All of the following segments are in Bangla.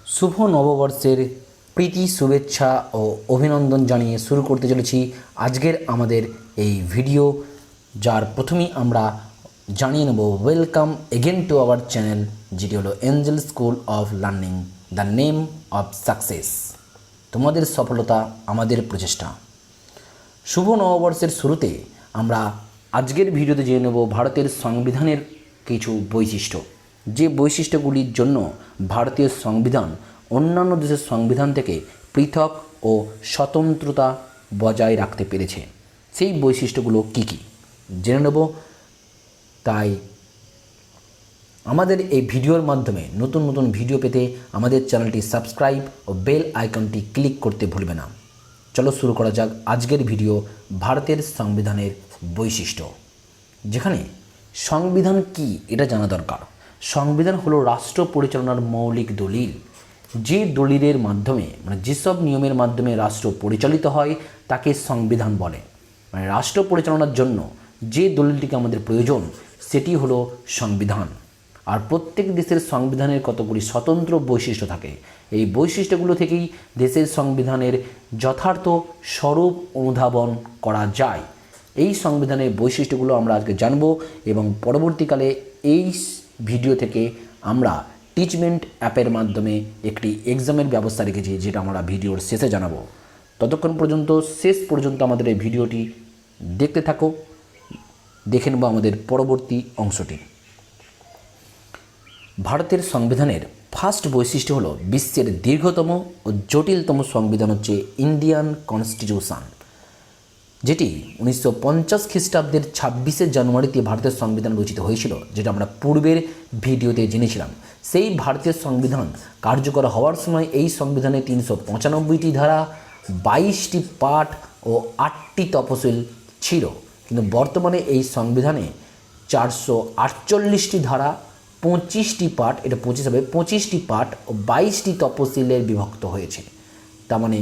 শুভ নববর্ষের প্রীতি শুভেচ্ছা ও অভিনন্দন জানিয়ে শুরু করতে চলেছি আজকের আমাদের এই ভিডিও, যার প্রথমেই আমরা জানিয়ে নেব welcome again to our channel, যেটি হলো Angel school of learning, the name of success. তোমাদের সফলতা আমাদের প্রচেষ্টা। শুভ নববর্ষের শুরুতে আমরা আজকের ভিডিওতে জেনে নেব ভারতের সংবিধানের কিছু বৈশিষ্ট্য, যে বৈশিষ্ট্যগুলির জন্য ভারতীয় সংবিধান অন্যান্য দেশের সংবিধান থেকে পৃথক ও স্বতন্ত্রতা বজায় রাখতে পেরেছে। সেই বৈশিষ্ট্যগুলো কী কী জেনে নেব। তাই আমাদের এই ভিডিওর মাধ্যমে নতুন নতুন ভিডিও পেতে আমাদের চ্যানেলটি সাবস্ক্রাইব ও বেল আইকনটি ক্লিক করতে ভুলবে না। চলো শুরু করা যাক আজকের ভিডিও, ভারতের সংবিধানের বৈশিষ্ট্য। যেখানে সংবিধান কি এটা জানা দরকার। সংবিধান হলো রাষ্ট্র পরিচালনার মৌলিক দলিল। যে দলিলের মাধ্যমে যেসব নিয়মের মাধ্যমে রাষ্ট্র পরিচালিত হয় তাকে সংবিধান বলে। রাষ্ট্র পরিচালনার জন্য যে দলিলটিকে আমাদের প্রয়োজন সেটি হলো সংবিধান। আর প্রত্যেক দেশের সংবিধানের কতগুলি স্বতন্ত্র বৈশিষ্ট্য থাকে। এই বৈশিষ্ট্যগুলো থেকেই দেশের সংবিধানের যথার্থ স্বরূপ অনুধাবন করা যায়। এই সংবিধানের বৈশিষ্ট্যগুলো আমরা আজকে জানব এবং পরবর্তীকালে এই ভিডিও থেকে আমরা টিচমেন্ট অ্যাপের মাধ্যমে একটি এক্সামের ব্যবস্থা রেখেছি, যেটা আমরা ভিডিওর শেষে জানাবো। ততক্ষণ পর্যন্ত শেষ পর্যন্ত আমাদের এই ভিডিওটি দেখতে থাকো, দেখে নেব আমাদের পরবর্তী অংশটি। ভারতের সংবিধানের ফার্স্ট বৈশিষ্ট্য হলো বিশ্বের দীর্ঘতম ও জটিলতম সংবিধান হচ্ছে ইন্ডিয়ান কনস্টিটিউশন, যেটি 1950 খ্রিস্টাব্দের 26শে জানুয়ারিতে ভারতের সংবিধান রচিত হয়েছিল, যেটা আমরা পূর্বের ভিডিওতে জেনেছিলাম। সেই ভারতীয় সংবিধান কার্যকর হওয়ার সময় এই সংবিধানে 395টি ধারা, 22টি পাঠ ও 8টি তফসিল ছিল। কিন্তু বর্তমানে এই সংবিধানে 448টি ধারা, 25টি পাঠ, এটা 25 হবে, 25টি পাঠ ও 22টি তফসিলের বিভক্ত হয়েছে। তার মানে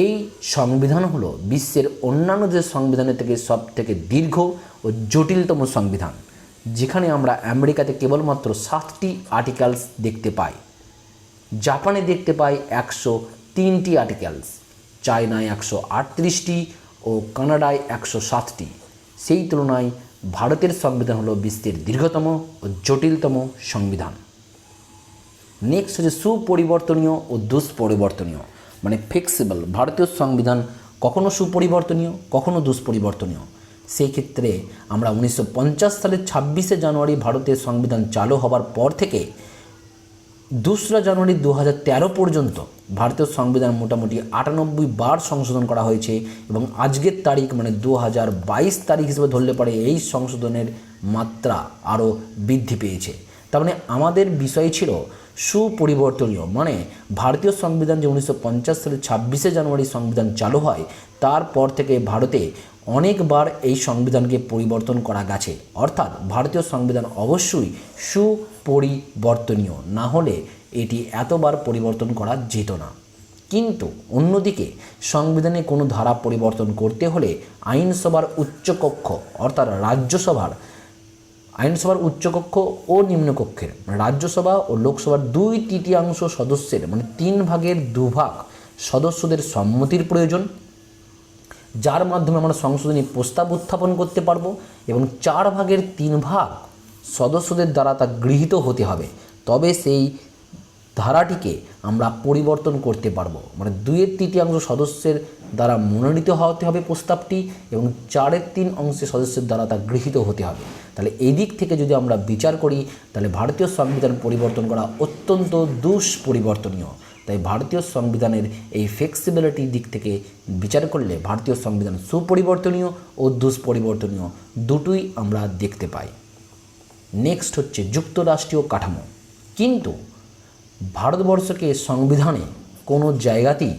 এই সংবিধান হলো বিশ্বের অন্যান্য যে সংবিধানের থেকে সব থেকে দীর্ঘ ও জটিলতম সংবিধান, যেখানে আমরা আমেরিকাতে কেবলমাত্র 7টি আর্টিকেলস দেখতে পাই, জাপানে দেখতে পাই 103টি আর্টিকেলস, চায়নায় 138টি ও কানাডায় 107টি। সেই তুলনায় ভারতের সংবিধান হলো বিশ্বের দীর্ঘতম ও জটিলতম সংবিধান। নেক্সট হচ্ছে সুপরিবর্তনীয় ও দুষ্পরিবর্তনীয়, ফ্লেক্সিবল। ভারতীয় সংবিধান কখনো সুপরিবর্তনীয়, কখনো দুষ্পরিবর্তনীয়। সেই ক্ষেত্রে আমরা 1950 সালের 26শে জানুয়ারি ভারতের সংবিধান চালু হবার পর থেকে 2রা জানুয়ারি 2013 পর্যন্ত ভারতীয় সংবিধান মোটামুটি 98 বার সংশোধন করা হয়েছে এবং আজকের তারিখ 2022 তারিখ হিসেবে ধরলে পরে এই সংশোধনের মাত্রা আরও বৃদ্ধি পেয়েছে। তার আমাদের বিষয় ছিল সুপরিবর্তনীয়, ভারতীয় সংবিধান যে 1950 সালের 26শে জানুয়ারি সংবিধান চালু হয় তারপর থেকে ভারতে অনেকবার এই সংবিধানকে পরিবর্তন করা গেছে। অর্থাৎ ভারতীয় সংবিধান অবশ্যই সুপরিবর্তনীয়, না হলে এটি এতবার পরিবর্তন করা যেত না। কিন্তু অন্যদিকে সংবিধানে কোনো ধারা পরিবর্তন করতে হলে আইনসভার উচ্চকক্ষ অর্থাৎ রাজ্যসভার আইনসভার উচ্চকক্ষ ও নিম্নকক্ষের রাজ্যসভা ও লোকসভার 2/3 সদস্যের 3 ভাগের 2 ভাগ সদস্যদের সম্মতির প্রয়োজন, যার মাধ্যমে আমরা সংশোধনী প্রস্তাব উত্থাপন করতে পারবো এবং 4 ভাগের 3 ভাগ সদস্যদের দ্বারা তা গৃহীত হতে হবে। তবে সেই ধারাটিকে আমরা পরিবর্তন করতে পারবো, 2/3 সদস্যের দ্বারা মনোনীত হতে হবে প্রস্তাবটি এবং 4/3 সদস্যের দ্বারা তা গৃহীত হতে হবে। তাহলে এই দিক থেকে যদি আমরা বিচার করি তাহলে ভারতীয় সংবিধান পরিবর্তন করা অত্যন্ত দুষ্পরিবর্তনীয়। তাই ভারতীয় সংবিধানের এই ফ্লেক্সিবিলিটির দিক থেকে বিচার করলে ভারতীয় সংবিধান সুপরিবর্তনীয় ও দুষ্পরিবর্তনীয় দুটোই আমরা দেখতে পাই। নেক্সট হচ্ছে যুক্তরাষ্ট্রীয় কাঠামো। কিন্তু ভারতবর্ষকে সংবিধানে কোনো জায়গাতেই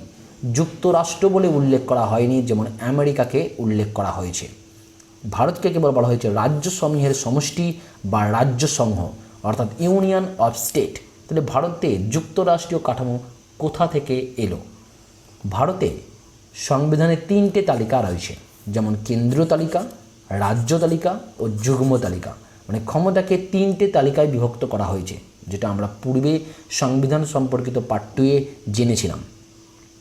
যুক্তরাষ্ট্র বলে উল্লেখ করা হয়নি, যেমন আমেরিকাকে উল্লেখ করা হয়েছে। ভারতকে কেবল বলা হয়েছে রাজ্যসমূহের সমষ্টি বা রাজ্যসমূহ, অর্থাৎ ইউনিয়ন অফ স্টেট। তাহলে ভারতে যুক্তরাষ্ট্রীয় কাঠামো কোথা থেকে এলো? ভারতে সংবিধানে 3টে তালিকা রয়েছে, যেমন কেন্দ্রীয় তালিকা, রাজ্য তালিকা ও যুগ্ম তালিকা। ক্ষমতাকে 3টে তালিকায় বিভক্ত করা হয়েছে, যেটা আমরা পূর্বে সংবিধান সম্পর্কিত পার্ট 2-এ জেনেছিলাম।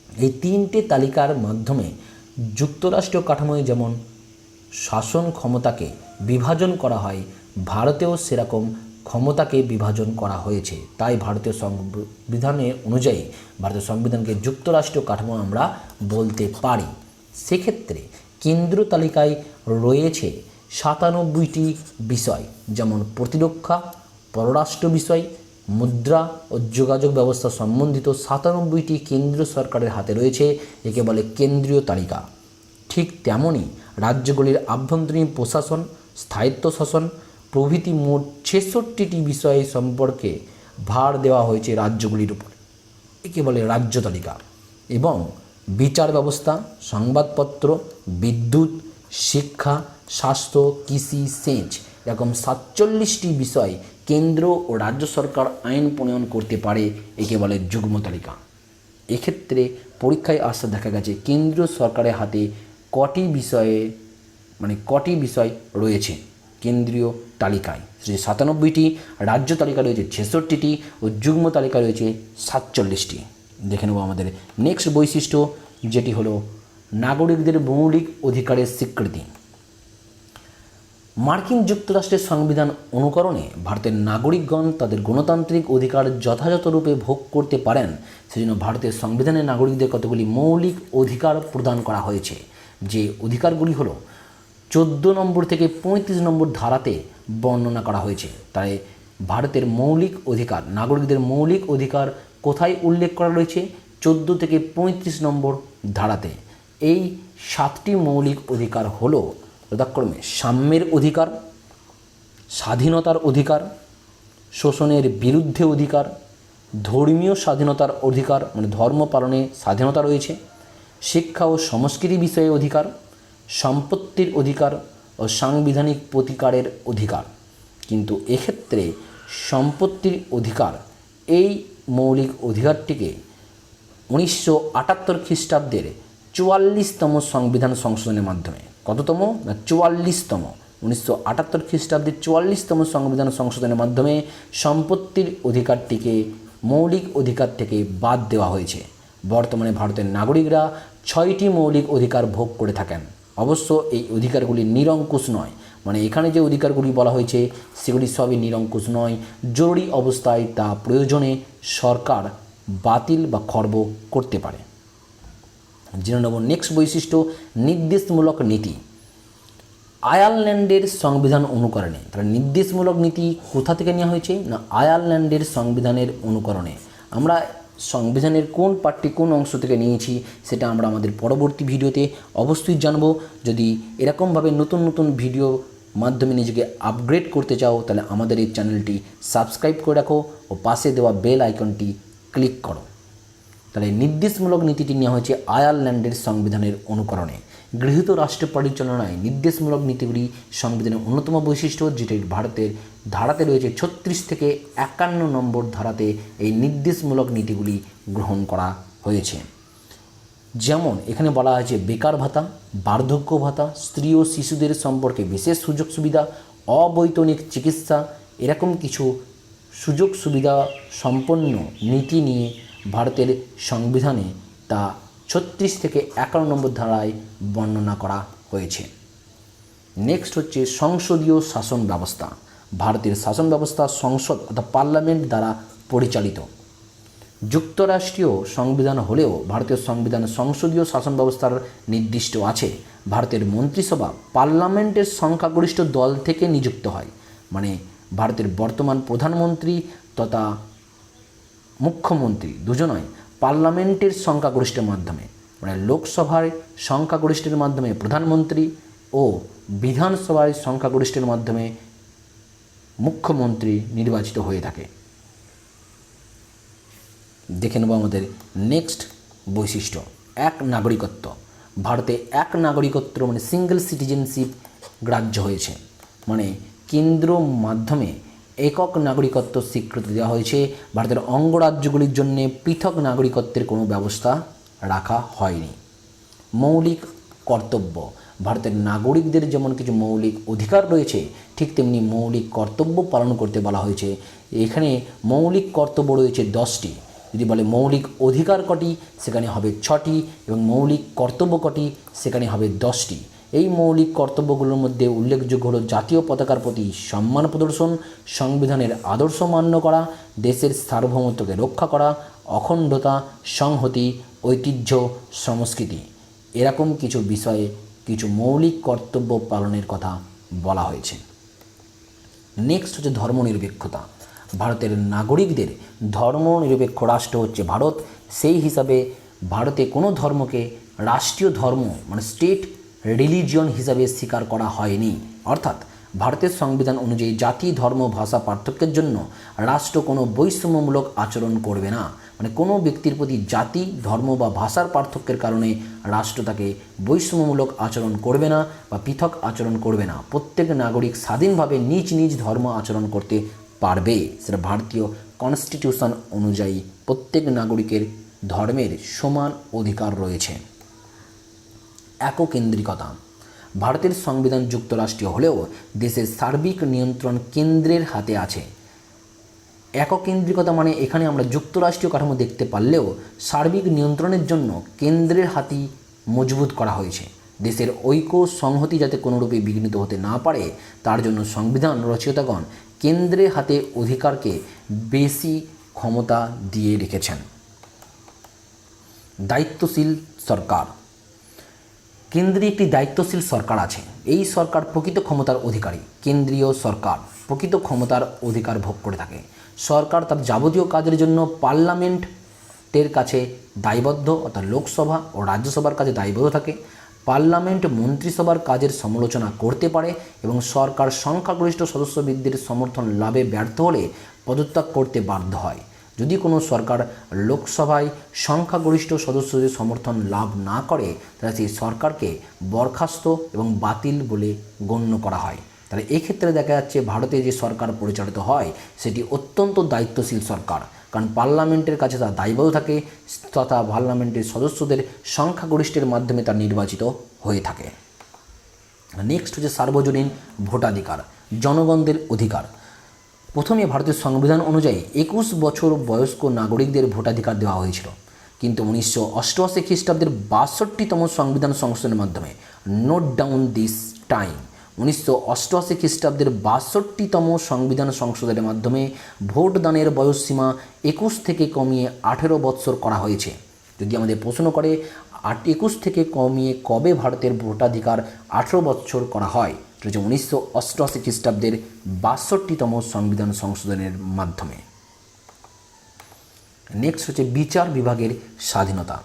এই 3টে তালিকার মাধ্যমে যুক্তরাষ্ট্রীয় কাঠামোয় যেমন শাসন ক্ষমতাকে বিভাজন করা হয়, ভারতেও সেরকম ক্ষমতাকে বিভাজন করা হয়েছে। তাই ভারতীয় সংবিধানের অনুযায়ী ভারতীয় সংবিধানকে যুক্তরাষ্ট্রীয় কাঠামো আমরা বলতে পারি। সেক্ষেত্রে কেন্দ্রীয় তালিকায় রয়েছে 97টি বিষয়, যেমন প্রতিরক্ষা, পররাষ্ট্র বিষয়, মুদ্রা ও যোগাযোগ ব্যবস্থা সম্বন্ধিত 97টি কেন্দ্র সরকারের হাতে রয়েছে। একে বলে কেন্দ্রীয় তালিকা। ঠিক তেমনই রাজ্যগুলির আভ্যন্তরীণ প্রশাসন, স্থায়িত্ব শাসন প্রভৃতি মোট 66টি বিষয় সম্পর্কে ভার দেওয়া হয়েছে রাজ্যগুলির উপর। একে বলে রাজ্য তালিকা। এবং বিচার ব্যবস্থা, সংবাদপত্র, বিদ্যুৎ, শিক্ষা, স্বাস্থ্য, কৃষি, সেচ এরকম 47টি বিষয় কেন্দ্র ও রাজ্য সরকার আইন প্রণয়ন করতে পারে। একে বলে যুগ্ম তালিকা। এক্ষেত্রে পরীক্ষায় আসতে দেখা গেছে কেন্দ্রীয় সরকারের হাতে কটি বিষয় রয়েছে কেন্দ্রীয় তালিকায়, 97টি, রাজ্য তালিকা রয়েছে 66টি ও যুগ্ম তালিকা রয়েছে 47টি। দেখে নেব আমাদের নেক্সট বৈশিষ্ট্য, যেটি হলো নাগরিকদের মৌলিক অধিকারের স্বীকৃতি। মার্কিন যুক্তরাষ্ট্রের সংবিধান অনুকরণে ভারতের নাগরিকগণ তাদের গণতান্ত্রিক অধিকার যথাযথরূপে ভোগ করতে পারেন। সেজন্য ভারতের সংবিধানে নাগরিকদের কতগুলি মৌলিক অধিকার প্রদান করা হয়েছে। যে অধিকারগুলি হলো 14 নম্বর থেকে 35 নম্বর ধারাতে বর্ণনা করা হয়েছে। তাই ভারতের মৌলিক অধিকার, নাগরিকদের মৌলিক অধিকার কোথায় উল্লেখ করা রয়েছে? 14 থেকে 35 নম্বর ধারাতে। এই 7টি মৌলিক অধিকার হলো যথাক্রমে সাম্যের অধিকার, স্বাধীনতার অধিকার, শোষণের বিরুদ্ধে অধিকার, ধর্মীয় স্বাধীনতার অধিকার মানে ধর্ম পালনে স্বাধীনতা রয়েছে, শিক্ষা ও সংস্কৃতি বিষয়ে অধিকার, সম্পত্তির অধিকার ও সাংবিধানিক প্রতিকারের অধিকার। কিন্তু এক্ষেত্রে সম্পত্তির অধিকার, এই মৌলিক অধিকারটিকে 1978 খ্রিস্টাব্দের 44তম সংবিধান সংশোধনের মাধ্যমে, কততম না 44তম, 1978 খ্রিস্টাব্দের 44তম সংবিধান সংশোধনের মাধ্যমে সম্পত্তির অধিকারটিকে মৌলিক অধিকার থেকে বাদ দেওয়া হয়েছে। বর্তমানে ভারতের নাগরিকরা 6টি মৌলিক অধিকার ভোগ করে থাকেন। অবশ্য এই অধিকারগুলি নিরঙ্কুশ নয়, মানে এখানে যে অধিকারগুলি বলা হয়েছে সেগুলি সবই নিরঙ্কুশ নয়। জরুরি অবস্থায় তা প্রয়োজনে সরকার বাতিল বা খর্ব করতে পারে। জেনে নেব নেক্সট বৈশিষ্ট্য, নির্দেশমূলক নীতি। আয়ারল্যান্ডের সংবিধান অনুকরণে, তাহলে নির্দেশমূলক নীতি কোথা থেকে নেওয়া হয়েছে না আয়ারল্যান্ডের সংবিধানের অনুকরণে। আমরা সংবিধানের কোন পার্টটি কোন অংশ থেকে নিয়েছি সেটা আমরা আমাদের পরবর্তী ভিডিওতে অবশ্যই জানব। যদি এরকমভাবে নতুন নতুন ভিডিও মাধ্যমে নিজেকে আপগ্রেড করতে চাও তাহলে আমাদের এই চ্যানেলটি সাবস্ক্রাইব করে রাখো ও পাশে দেওয়া বেল আইকনটি ক্লিক করো। তাহলে নির্দেশমূলক নীতিটি নেওয়া হয়েছে আয়ারল্যান্ডের সংবিধানের অনুকরণে। গৃহীত রাষ্ট্র পরিচালনায় নির্দেশমূলক নীতিগুলি সংবিধানের অন্যতম বৈশিষ্ট্য, যেটি ভারতের ধারাতে রয়েছে 36 থেকে 51 নম্বর ধারাতে এই নির্দেশমূলক নীতিগুলি গ্রহণ করা হয়েছে। যেমন এখানে বলা হয়েছে বেকার ভাতা, বার্ধক্য ভাতা, স্ত্রী ও শিশুদের সম্পর্কে বিশেষ সুযোগ সুবিধা, অবৈতনিক চিকিৎসা, এরকম কিছু সুযোগ সুবিধা সম্পন্ন নীতি নিয়ে ভারতের সংবিধানে তা 36 থেকে 51 নম্বর ধারায় বর্ণনা করা হয়েছে। নেক্সট হচ্ছে সংসদীয় শাসন ব্যবস্থা। ভারতের শাসন ব্যবস্থা সংসদ অর্থাৎ পার্লামেন্ট দ্বারা পরিচালিত। যুক্তরাষ্ট্রীয় সংবিধান হলেও ভারতীয় সংবিধান সংসদীয় শাসন ব্যবস্থার নির্দিষ্ট আছে। ভারতের মন্ত্রিসভা পার্লামেন্টের সংখ্যাগরিষ্ঠ দল থেকে নিযুক্ত হয়, মানে ভারতের বর্তমান প্রধানমন্ত্রী তথা মুখ্যমন্ত্রী দুজনই পার্লামেন্টের সংখ্যাগরিষ্ঠের মাধ্যমে, মানে লোকসভার সংখ্যাগরিষ্ঠের মাধ্যমে প্রধানমন্ত্রী ও বিধানসভার সংখ্যাগরিষ্ঠের মাধ্যমে মুখ্যমন্ত্রী নির্বাচিত হয়ে থাকে। দেখে নেব আমাদের নেক্সট বৈশিষ্ট্য, এক নাগরিকত্ব। ভারতে এক নাগরিকত্ব মানে সিঙ্গেল সিটিজেনশিপ গ্রাহ্য হয়েছে, মানে কেন্দ্র মাধ্যমে একক নাগরিকত্ব স্বীকৃতি দেওয়া হয়েছে। ভারতের অঙ্গরাজ্যগুলির জন্য পৃথক নাগরিকত্বের কোনো ব্যবস্থা রাখা হয়নি। মৌলিক কর্তব্য, ভারতের নাগরিকদের যেমন কিছু মৌলিক অধিকার রয়েছে, ঠিক তেমনি মৌলিক কর্তব্য পালন করতে বলা হয়েছে। এখানে মৌলিক কর্তব্য রয়েছে 10টি। যদি বলে মৌলিক অধিকার কটি, সেখানে হবে 6টি, এবং মৌলিক কর্তব্য কটি, সেখানে হবে 10টি। এই মৌলিক কর্তব্যগুলোর মধ্যে উল্লেখযোগ্য হলো জাতীয় পতাকার প্রতি সম্মান প্রদর্শন, সংবিধানের আদর্শ মান্য করা, দেশের সার্বভৌমত্বকে রক্ষা করা, অখণ্ডতা, সংহতি, ঐতিহ্য, সংস্কৃতি। এরকম কিছু বিষয়ে কিছু মৌলিক কর্তব্য পালনের কথা বলা হয়েছে। নেক্সট হচ্ছে ধর্মনিরপেক্ষতা। ভারতের নাগরিকদের ধর্মনিরপেক্ষ রাষ্ট্র হচ্ছে ভারত। সেই হিসাবে ভারতে কোনো ধর্মকে রাষ্ট্রীয় ধর্ম মানে স্টেট রিলিজিয়ন হিসাবে স্বীকার করা হয়নি। অর্থাৎ ভারতের সংবিধান অনুযায়ী জাতি, ধর্ম, ভাষা পার্থক্যের জন্য রাষ্ট্র কোনো বৈষম্যমূলক আচরণ করবে না। মানে কোনো ব্যক্তির প্রতি জাতি, ধর্ম বা ভাষার পার্থক্যের কারণে রাষ্ট্র তাকে বৈষম্যমূলক আচরণ করবে না বা পৃথক আচরণ করবে না। প্রত্যেক নাগরিক স্বাধীনভাবে নিজ নিজ ধর্ম আচরণ করতে পারবে। সেটা ভারতীয় কনস্টিটিউশন অনুযায়ী প্রত্যেক নাগরিকের ধর্মের সমান অধিকার রয়েছে। এককেন্দ্রিকতা। ভারতের সংবিধান যুক্তরাষ্ট্রীয় হলেও দেশের সার্বিক নিয়ন্ত্রণ কেন্দ্রের হাতে আছে। এককেন্দ্রিকতা মানে এখানে আমরা যুক্তরাষ্ট্রীয় কাঠামো দেখতে পারলেও সার্বিক নিয়ন্ত্রণের জন্য কেন্দ্রের হাতই মজবুত করা হয়েছে। দেশের ঐক্য সংহতি যাতে কোনোরূপে বিঘ্নিত হতে না পারে তার জন্য সংবিধান রচয়িতাগণ কেন্দ্রের হাতে অধিকারকে বেশি ক্ষমতা দিয়ে রেখেছেন। দায়িত্বশীল সরকার। কেন্দ্রে একটি দায়িত্বশীল সরকার আছে। এই সরকার প্রকৃত ক্ষমতার অধিকারী। কেন্দ্রীয় সরকার প্রকৃত ক্ষমতার অধিকার ভোগ করে থাকে। সরকার তার যাবতীয় কাজের জন্য পার্লামেন্টের কাছে দায়বদ্ধ, অর্থাৎ লোকসভা ও রাজ্যসভার কাছে দায়বদ্ধ থাকে। পার্লামেন্ট মন্ত্রিসভার কাজের সমালোচনা করতে পারে এবং সরকার সংখ্যাগরিষ্ঠ সদস্যবৃন্দের সমর্থন লাভে ব্যর্থ হলে পদত্যাগ করতে বাধ্য হয়। যদি কোনো সরকার লোকসভায় সংখ্যাগরিষ্ঠ সদস্যদের সমর্থন লাভ না করে তাহলে সেই সরকারকে বরখাস্ত এবং বাতিল বলে গণ্য করা হয়। তাহলে এক্ষেত্রে দেখা যাচ্ছে ভারতে যে সরকার পরিচালিত হয় সেটি অত্যন্ত দায়িত্বশীল সরকার, কারণ পার্লামেন্টের কাছে তার দায়বদ্ধ থাকে তথা পার্লামেন্টের সদস্যদের সংখ্যাগরিষ্ঠের মাধ্যমে তা নির্বাচিত হয়ে থাকে। নেক্সট হচ্ছে সার্বজনীন ভোটাধিকার, জনগণদের অধিকার। প্রথমে ভারতের সংবিধান অনুযায়ী 21 বছর বয়স্ক নাগরিকদের ভোটাধিকার দেওয়া হয়েছিল, কিন্তু 1988 খ্রিস্টাব্দের 62তম সংবিধান সংশোধনের মাধ্যমে, নোট ডাউন দিস টাইম, 1988 খ্রিস্টাব্দের 62তম সংবিধান সংশোধনের মাধ্যমে ভোটদানের বয়সসীমা 21 থেকে কমিয়ে 18 বৎসর করা হয়েছে। যদি আমাদের প্রশ্ন করে 21 থেকে কমিয়ে কবে ভারতের ভোটাধিকার 18 বৎসর করা হয়, সেটা হচ্ছে 1988 খ্রিস্টাব্দের 62তম সংবিধান সংশোধনের মাধ্যমে। নেক্সট হচ্ছে বিচার বিভাগের স্বাধীনতা।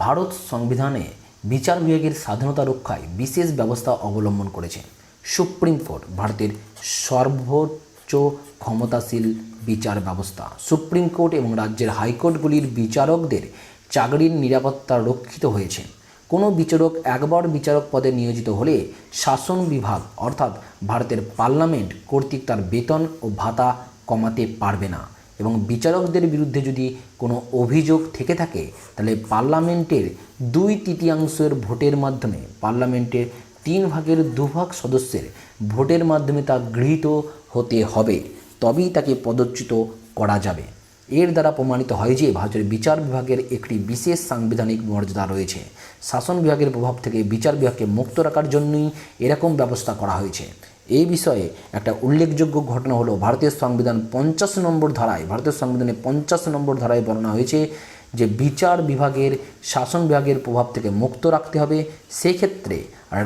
ভারত সংবিধানে বিচার বিভাগের স্বাধীনতা রক্ষায় বিশেষ ব্যবস্থা অবলম্বন করেছে। সুপ্রিম কোর্ট ভারতের সর্বোচ্চ ক্ষমতাশীল বিচার ব্যবস্থা। সুপ্রিম কোর্ট এবং রাজ্যের হাইকোর্টগুলির বিচারকদের চাকরির নিরাপত্তা রক্ষিত হয়েছে। কোনো বিচারক একবার বিচারক পদে নিয়োজিত হলে শাসন বিভাগ অর্থাৎ ভারতের পার্লামেন্ট কর্তৃক তার বেতন ও ভাতা কমাতে পারবে না, এবং বিচারকদের বিরুদ্ধে যদি কোনো অভিযোগ থেকে থাকে তাহলে পার্লামেন্টের 2/3 ভোটের মাধ্যমে, পার্লামেন্টের 3/2 সদস্যের ভোটের মাধ্যমে তা গৃহীত হতে হবে, তবেই তাকে পদচ্যুত করা যাবে। এর দ্বারা প্রমাণিত হয় যে ভারতের বিচার বিভাগের একটি বিশেষ সাংবিধানিক মর্যাদা রয়েছে। শাসন বিভাগের প্রভাব থেকে বিচার বিভাগকে মুক্ত রাখার জন্যই এরকম ব্যবস্থা করা হয়েছে। এই বিষয়ে একটা উল্লেখযোগ্য ঘটনা হলো ভারতীয় সংবিধান 50 নম্বর ধারায়, ভারতের সংবিধানে 50 নম্বর ধারায় বর্ণনা হয়েছে যে বিচার বিভাগের শাসন বিভাগের প্রভাব থেকে মুক্ত রাখতে হবে। সেক্ষেত্রে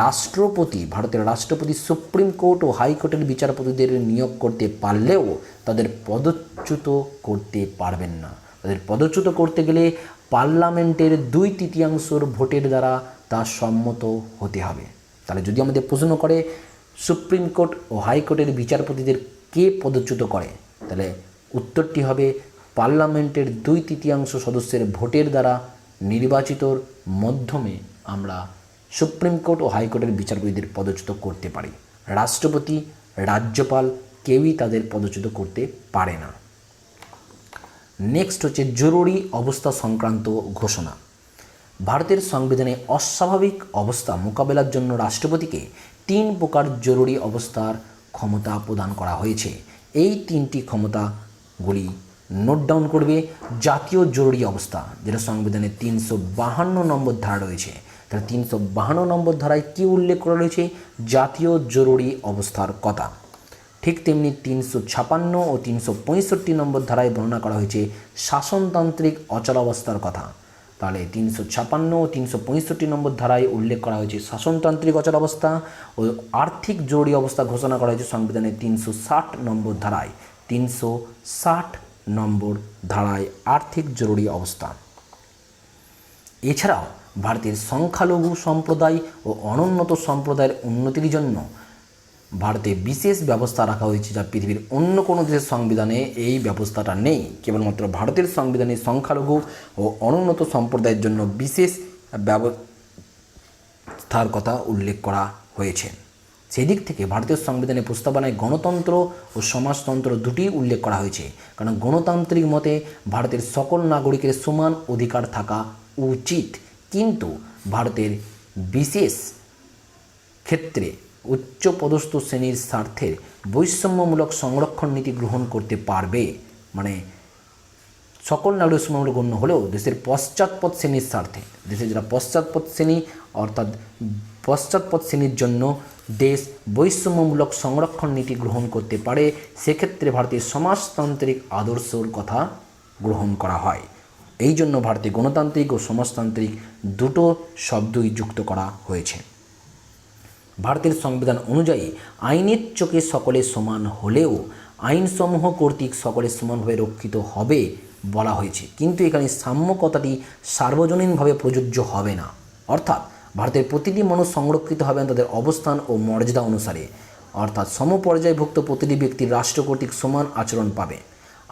রাষ্ট্রপতি, ভারতের রাষ্ট্রপতি সুপ্রিম কোর্ট ও হাইকোর্টের বিচারপতিদের নিয়োগ করতে পারলেও তাদের পদচ্যুত করতে পারবেন না। তাদের পদচ্যুত করতে গেলে পার্লামেন্টের 2/3 ভোটের দ্বারা তা সম্মত হতে হবে। তাহলে যদি আমাদের প্রশ্ন করে সুপ্রিম কোর্ট ও হাইকোর্টের বিচারপতিদের কে পদচ্যুত করে, তাহলে উত্তরটি হবে পার্লামেন্টের 2/3 সদস্যের ভোটের দ্বারা নির্বাচিতর মাধ্যমে আমরা সুপ্রিম কোর্ট ও হাইকোর্টের বিচারপতিদের পদচ্যুত করতে পারি। রাষ্ট্রপতি, রাজ্যপাল কেউই তাদের পদচ্যুত করতে পারে না। নেক্সট হচ্ছে জরুরি অবস্থা সংক্রান্ত ঘোষণা। ভারতের সংবিধানে অস্বাভাবিক অবস্থা মোকাবেলার জন্য রাষ্ট্রপতিকে 3 প্রকার জরুরি অবস্থার ক্ষমতা প্রদান করা হয়েছে। এই 3টি ক্ষমতাগুলি নোট ডাউন করবে। জাতীয় জরুরি অবস্থা, যেটা সংবিধানের 352 নম্বর ধারা রয়েছে, তাহলে 352 নম্বর ধারায় কী উল্লেখ করা রয়েছে? জাতীয় জরুরি অবস্থার কথা। ঠিক তেমনি 356 ও 365 নম্বর ধারায় বর্ণনা করা হয়েছে শাসনতান্ত্রিক অচলাবস্থার কথা। তাহলে 356 ও 365 নম্বর ধারায় উল্লেখ করা হয়েছে শাসনতান্ত্রিক অচলাবস্থা, ও আর্থিক জরুরি অবস্থা ঘোষণা করা হয়েছে সংবিধানের 360 নম্বর ধারায়। 360 নম্বর ধারায় আর্থিক জরুরি অবস্থা। এছাড়াও ভারতের সংখ্যালঘু সম্প্রদায় ও অনুন্নত সম্প্রদায়ের উন্নতির জন্য ভারতে বিশেষ ব্যবস্থা রাখা হয়েছে, যা পৃথিবীর অন্য কোনো দেশের সংবিধানে এই ব্যবস্থাটা নেই। কেবলমাত্র ভারতের সংবিধানে সংখ্যালঘু ও অনুন্নত সম্প্রদায়ের জন্য বিশেষ ব্যবস্থার কথা উল্লেখ করা হয়েছে। সেদিক থেকে ভারতীয় সংবিধানের প্রস্তাবনায় গণতন্ত্র ও সমাজতন্ত্র দুটি উল্লেখ করা হয়েছে, কারণ গণতান্ত্রিক মতে ভারতের সকল নাগরিকের সমান অধিকার থাকা উচিত, কিন্তু ভারতের বিশেষ ক্ষেত্রে উচ্চপদস্থ শ্রেণীর স্বার্থের বৈষম্যমূলক সংরক্ষণ নীতি গ্রহণ করতে পারবে। মানে সকল নাগরিক সমানভাবে গণ্য হলেও দেশের পশ্চাৎপদ শ্রেণীর স্বার্থে, দেশের যারা পশ্চাৎপদ শ্রেণী, অর্থাৎ পশ্চাৎপদ শ্রেণীর জন্য দেশ বৈষম্যমূলক সংরক্ষণ নীতি গ্রহণ করতে পারে, সেক্ষেত্রে ভারতের সমাজতান্ত্রিক আদর্শর কথা গ্রহণ করা হয়। এই জন্য ভারতে গণতান্ত্রিক ও সমাজতান্ত্রিক দুটো শব্দই যুক্ত করা হয়েছে। ভারতের সংবিধান অনুযায়ী আইনের চোখে সকলে সমান হলেও আইনসমূহ কর্তৃক সকলে সমানভাবে রক্ষিত হবে বলা হয়েছে, কিন্তু এখানে সাম্য কথাটি সার্বজনীনভাবে প্রযোজ্য হবে না। অর্থাৎ ভারতের প্রতিটি মানুষ সংরক্ষিত হবেন তাদের অবস্থান ও মর্যাদা অনুসারে, অর্থাৎ সমপর্যায়ভুক্ত প্রতিটি ব্যক্তির রাষ্ট্র কর্তৃক সমান আচরণ পাবে।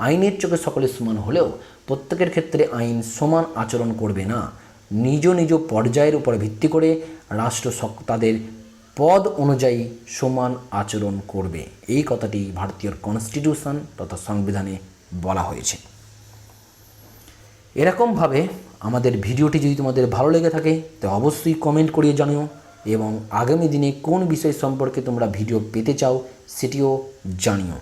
আইনের চোখে সকলে সমান হলেও প্রত্যেকের ক্ষেত্রে আইন সমান আচরণ করবে না। নিজ নিজ পর্যায়ের উপর ভিত্তি করে রাষ্ট্র তাদের পদ অনুযায়ী সমান আচরণ করবে। এই কথাটি ভারতীয় কনস্টিটিউশন তথা সংবিধানে বলা হয়েছে। এরকমভাবে আমাদের ভিডিওটি যদি তোমাদের ভালো লেগে থাকে তো অবশ্যই কমেন্ট করিয়ে জানিও, এবং আগামী দিনে কোন বিষয় সম্পর্কে তোমরা ভিডিও পেতে চাও সেটিও জানিও,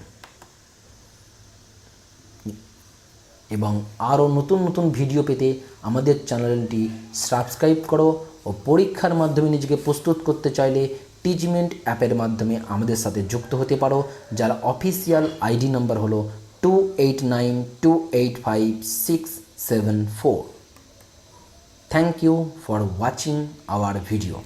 এবং আরও নতুন নতুন ভিডিও পেতে আমাদের চ্যানেলটি সাবস্ক্রাইব করো, ও পরীক্ষার মাধ্যমে নিজেকে প্রস্তুত করতে চাইলে টিচমেন্ট অ্যাপের মাধ্যমে আমাদের সাথে যুক্ত হতে পারো, যার অফিসিয়াল আইডি নাম্বার হলো 2892856674। Thank you for watching our video.